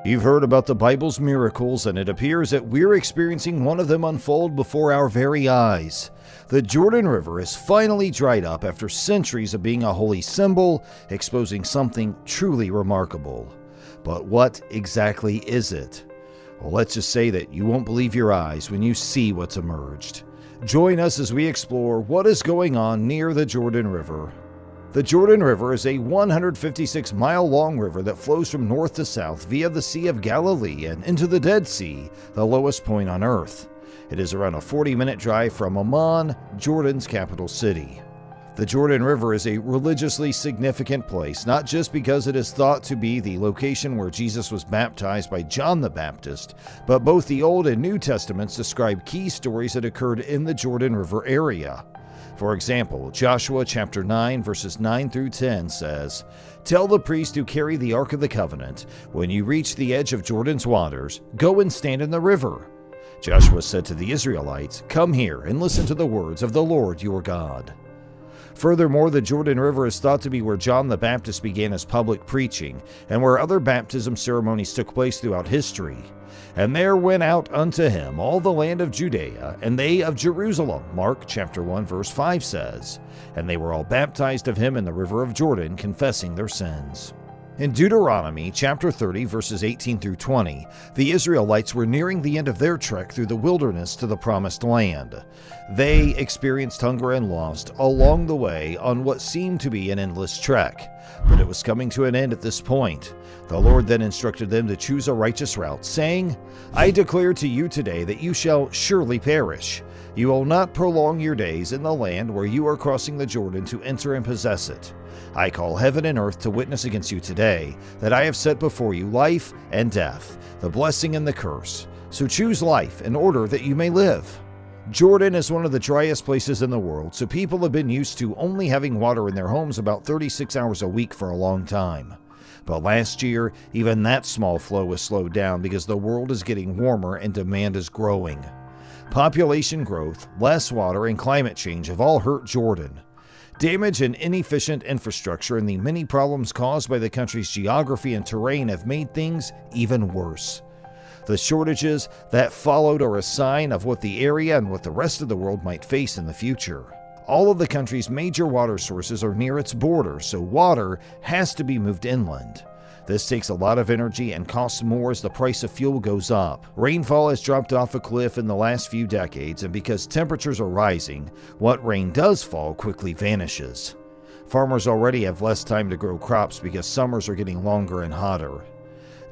You've heard about the Bible's miracles, and it appears that we're experiencing one of them unfold before our very eyes. The Jordan River is finally dried up after centuries of being a holy symbol, exposing something truly remarkable. But what exactly is it? Well, let's just say that you won't believe your eyes when you see what's emerged. Join us as we explore what is going on near the Jordan River. The Jordan River is a 156-mile-long river that flows from north to south via the Sea of Galilee and into the Dead Sea, the lowest point on Earth. It is around a 40-minute drive from Amman, Jordan's capital city. The Jordan River is a religiously significant place, not just because it is thought to be the location where Jesus was baptized by John the Baptist, but both the Old and New Testaments describe key stories that occurred in the Jordan River area. For example, Joshua chapter 9 verses 9 through 10 says, "Tell the priest who carry the Ark of the Covenant, when you reach the edge of Jordan's waters, go and stand in the river." Joshua said to the Israelites, "Come here and listen to the words of the Lord your God." Furthermore, the Jordan River is thought to be where John the Baptist began his public preaching, and where other baptism ceremonies took place throughout history. "And there went out unto him all the land of Judea, and they of Jerusalem," Mark chapter 1 verse 5 says, "and they were all baptized of him in the river of Jordan, confessing their sins." In Deuteronomy chapter 30 verses 18 through 20, the Israelites were nearing the end of their trek through the wilderness to the promised land. They experienced hunger and loss along the way on what seemed to be an endless trek, but it was coming to an end at this point. The Lord then instructed them to choose a righteous route, saying, "I declare to you today that you shall surely perish. You will not prolong your days in the land where you are crossing the Jordan to enter and possess it. I call heaven and earth to witness against you today, that I have set before you life and death, the blessing and the curse. So choose life in order that you may live." Jordan is one of the driest places in the world, so people have been used to only having water in their homes about 36 hours a week for a long time. But last year, even that small flow was slowed down because the world is getting warmer and demand is growing. Population growth, less water, and climate change have all hurt Jordan. Damage and inefficient infrastructure and the many problems caused by the country's geography and terrain have made things even worse. The shortages that followed are a sign of what the area and what the rest of the world might face in the future. All of the country's major water sources are near its border, so water has to be moved inland. This takes a lot of energy and costs more as the price of fuel goes up. Rainfall has dropped off a cliff in the last few decades, and because temperatures are rising, what rain does fall quickly vanishes. Farmers already have less time to grow crops because summers are getting longer and hotter.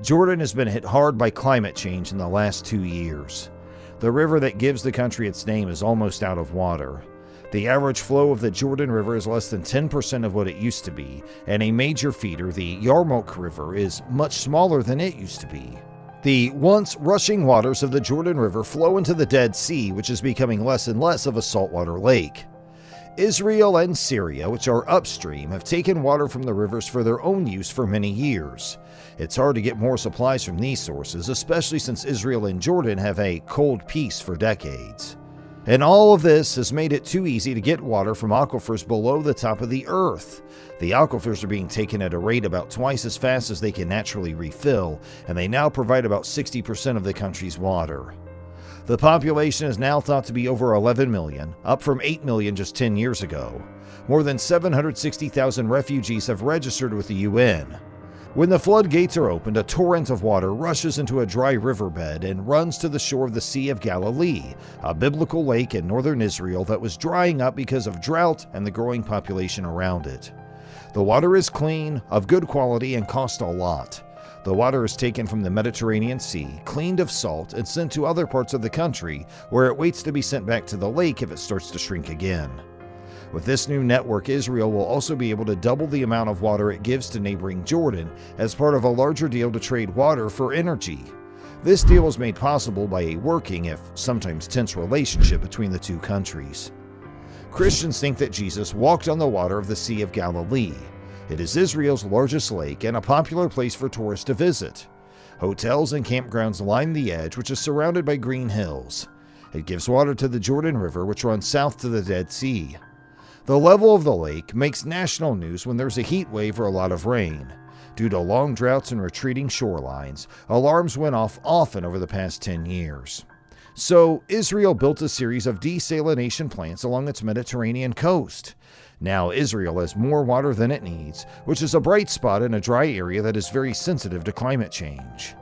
Jordan has been hit hard by climate change in the last 2 years. The river that gives the country its name is almost out of water. The average flow of the Jordan River is less than 10% of what it used to be, and a major feeder, the Yarmouk River, is much smaller than it used to be. The once rushing waters of the Jordan River flow into the Dead Sea, which is becoming less and less of a saltwater lake. Israel and Syria, which are upstream, have taken water from the rivers for their own use for many years. It's hard to get more supplies from these sources, especially since Israel and Jordan have a cold peace for decades. And all of this has made it too easy to get water from aquifers below the top of the earth. The aquifers are being taken at a rate about twice as fast as they can naturally refill, and they now provide about 60% of the country's water. The population is now thought to be over 11 million, up from 8 million just 10 years ago. More than 760,000 refugees have registered with the UN. When the floodgates are opened, a torrent of water rushes into a dry riverbed and runs to the shore of the Sea of Galilee, a biblical lake in northern Israel that was drying up because of drought and the growing population around it. The water is clean, of good quality, and costs a lot. The water is taken from the Mediterranean Sea, cleaned of salt, and sent to other parts of the country, where it waits to be sent back to the lake if it starts to shrink again. With this new network, Israel will also be able to double the amount of water it gives to neighboring Jordan as part of a larger deal to trade water for energy. This deal was made possible by a working, if sometimes tense, relationship between the two countries. Christians think that Jesus walked on the water of the Sea of Galilee. It is Israel's largest lake and a popular place for tourists to visit. Hotels and campgrounds line the edge, which is surrounded by green hills. It gives water to the Jordan River, which runs south to the Dead Sea. The level of the lake makes national news when there's a heat wave or a lot of rain. Due to long droughts and retreating shorelines, alarms went off often over the past 10 years. So, Israel built a series of desalination plants along its Mediterranean coast. Now, Israel has more water than it needs, which is a bright spot in a dry area that is very sensitive to climate change.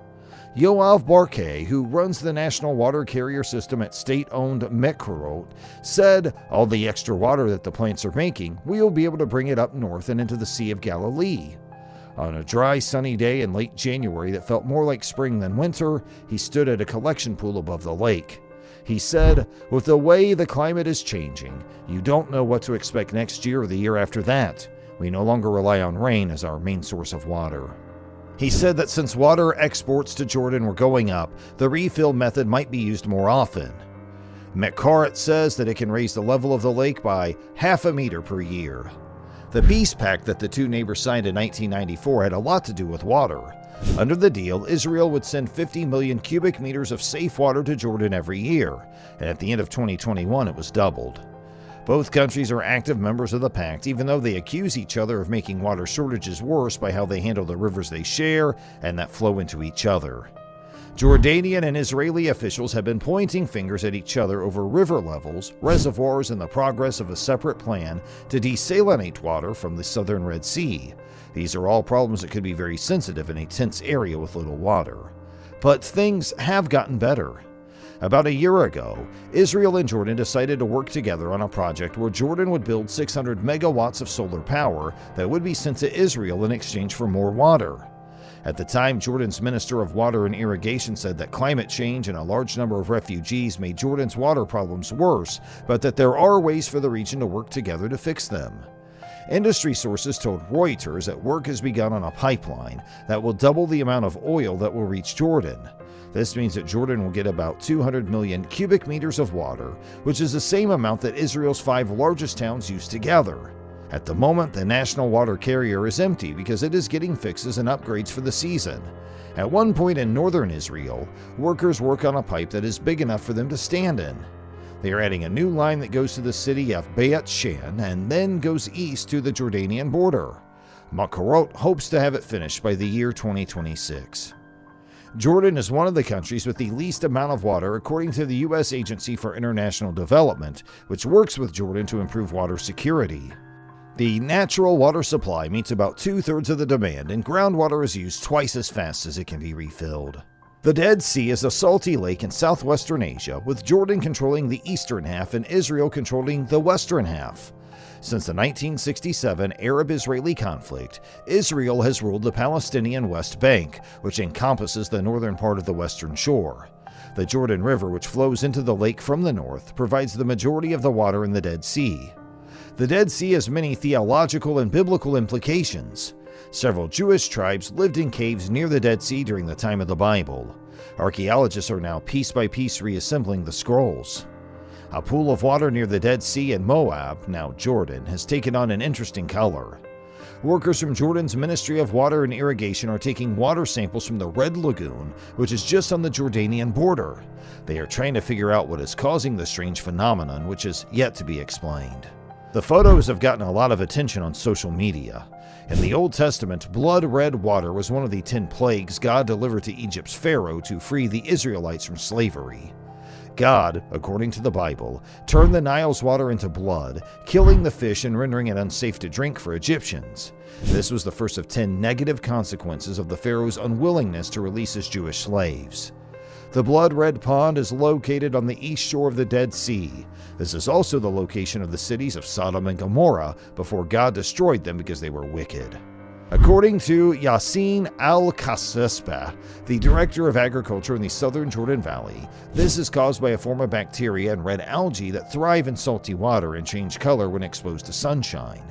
Yoav Barkay, who runs the national water carrier system at state-owned Mekrot, said, "All the extra water that the plants are making, we will be able to bring it up north and into the Sea of Galilee." On a dry, sunny day in late January that felt more like spring than winter, he stood at a collection pool above the lake. He said, "With the way the climate is changing, you don't know what to expect next year or the year after that. We no longer rely on rain as our main source of water." He said that since water exports to Jordan were going up, the refill method might be used more often. Mekrot says that it can raise the level of the lake by half a meter per year. The peace pact that the two neighbors signed in 1994 had a lot to do with water. Under the deal, Israel would send 50 million cubic meters of safe water to Jordan every year, and at the end of 2021 it was doubled. Both countries are active members of the pact, even though they accuse each other of making water shortages worse by how they handle the rivers they share and that flow into each other. Jordanian and Israeli officials have been pointing fingers at each other over river levels, reservoirs, and the progress of a separate plan to desalinate water from the southern Red Sea. These are all problems that could be very sensitive in a tense area with little water. But things have gotten better. About a year ago, Israel and Jordan decided to work together on a project where Jordan would build 600 megawatts of solar power that would be sent to Israel in exchange for more water. At the time, Jordan's Minister of Water and Irrigation said that climate change and a large number of refugees made Jordan's water problems worse, but that there are ways for the region to work together to fix them. Industry sources told Reuters that work has begun on a pipeline that will double the amount of oil that will reach Jordan. This means that Jordan will get about 200 million cubic meters of water, which is the same amount that Israel's 5 largest towns use together. At the moment, the national water carrier is empty because it is getting fixes and upgrades for the season. At one point in northern Israel, workers work on a pipe that is big enough for them to stand in. They are adding a new line that goes to the city of Beit Shan and then goes east to the Jordanian border. Mekrot hopes to have it finished by the year 2026. Jordan is one of the countries with the least amount of water according to the U.S. Agency for International Development, which works with Jordan to improve water security. The natural water supply meets about 2/3 of the demand, and groundwater is used twice as fast as it can be refilled. The Dead Sea is a salty lake in southwestern Asia, with Jordan controlling the eastern half and Israel controlling the western half. Since the 1967 Arab-Israeli conflict, Israel has ruled the Palestinian West Bank, which encompasses the northern part of the western shore. The Jordan River, which flows into the lake from the north, provides the majority of the water in the Dead Sea. The Dead Sea has many theological and biblical implications. Several Jewish tribes lived in caves near the Dead Sea during the time of the Bible. Archaeologists are now piece by piece reassembling the scrolls. A pool of water near the Dead Sea in Moab, now Jordan, has taken on an interesting color. Workers from Jordan's Ministry of Water and Irrigation are taking water samples from the Red Lagoon, which is just on the Jordanian border. They are trying to figure out what is causing the strange phenomenon, which is yet to be explained. The photos have gotten a lot of attention on social media. In the Old Testament, blood red water was one of the 10 plagues God delivered to Egypt's Pharaoh to free the Israelites from slavery. God, according to the Bible, turned the Nile's water into blood, killing the fish and rendering it unsafe to drink for Egyptians. This was the first of 10 negative consequences of the Pharaoh's unwillingness to release his Jewish slaves. The blood-red pond is located on the east shore of the Dead Sea. This is also the location of the cities of Sodom and Gomorrah before God destroyed them because they were wicked. According to Yassin Al-Kasesbeh, the director of agriculture in the southern Jordan Valley, this is caused by a form of bacteria and red algae that thrive in salty water and change color when exposed to sunshine.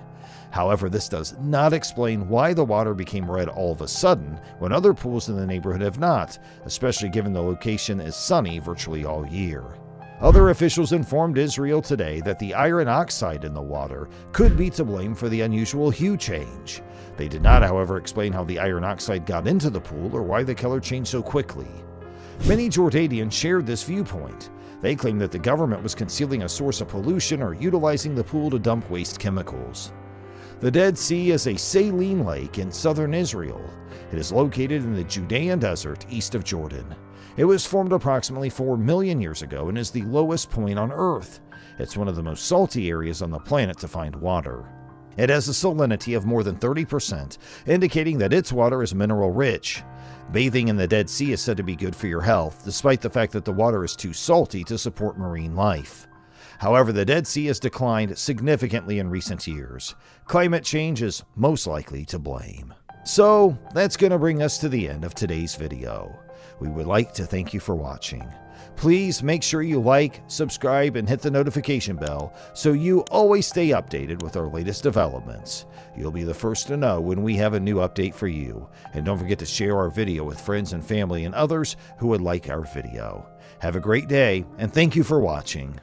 However, this does not explain why the water became red all of a sudden when other pools in the neighborhood have not, especially given the location is sunny virtually all year. Other officials informed Israel today that the iron oxide in the water could be to blame for the unusual hue change. They did not, however, explain how the iron oxide got into the pool or why the color changed so quickly. Many Jordanians shared this viewpoint. They claimed that the government was concealing a source of pollution or utilizing the pool to dump waste chemicals. The Dead Sea is a saline lake in southern Israel. It is located in the Judean desert east of Jordan. It was formed approximately 4 million years ago and is the lowest point on Earth. It's one of the most salty areas on the planet to find water. It has a salinity of more than 30%, indicating that its water is mineral rich. Bathing in the Dead Sea is said to be good for your health, despite the fact that the water is too salty to support marine life. However, the Dead Sea has declined significantly in recent years. Climate change is most likely to blame. So, that's going to bring us to the end of today's video. We would like to thank you for watching. Please make sure you like, subscribe, and hit the notification bell so you always stay updated with our latest developments. You'll be the first to know when we have a new update for you. And don't forget to share our video with friends and family and others who would like our video. Have a great day, and thank you for watching.